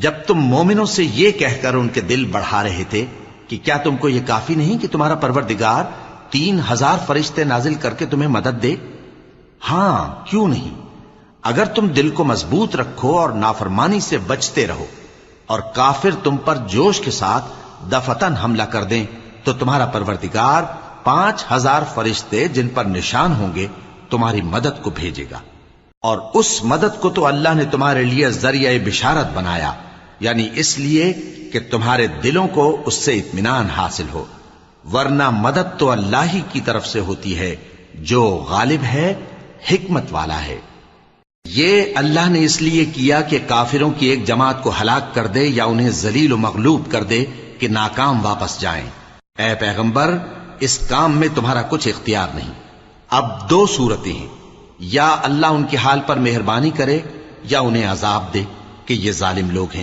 جب تم مومنوں سے یہ کہہ کر ان کے دل بڑھا رہے تھے کہ کیا تم کو یہ کافی نہیں کہ تمہارا پروردگار 3000 فرشتے نازل کر کے تمہیں مدد دے؟ ہاں کیوں نہیں، اگر تم دل کو مضبوط رکھو اور نافرمانی سے بچتے رہو اور کافر تم پر جوش کے ساتھ دفتن حملہ کر دیں تو تمہارا پروردگار 5000 فرشتے جن پر نشان ہوں گے تمہاری مدد کو بھیجے گا، اور اس مدد کو تو اللہ نے تمہارے لیے ذریعہ بشارت بنایا، یعنی اس لیے کہ تمہارے دلوں کو اس سے اطمینان حاصل ہو، ورنہ مدد تو اللہ ہی کی طرف سے ہوتی ہے جو غالب ہے، حکمت والا ہے۔ یہ اللہ نے اس لیے کیا کہ کافروں کی ایک جماعت کو ہلاک کر دے یا انہیں ذلیل و مغلوب کر دے کہ ناکام واپس جائیں۔ اے پیغمبر، اس کام میں تمہارا کچھ اختیار نہیں۔ اب 2 صورتیں ہیں، یا اللہ ان کے حال پر مہربانی کرے یا انہیں عذاب دے کہ یہ ظالم لوگ ہیں۔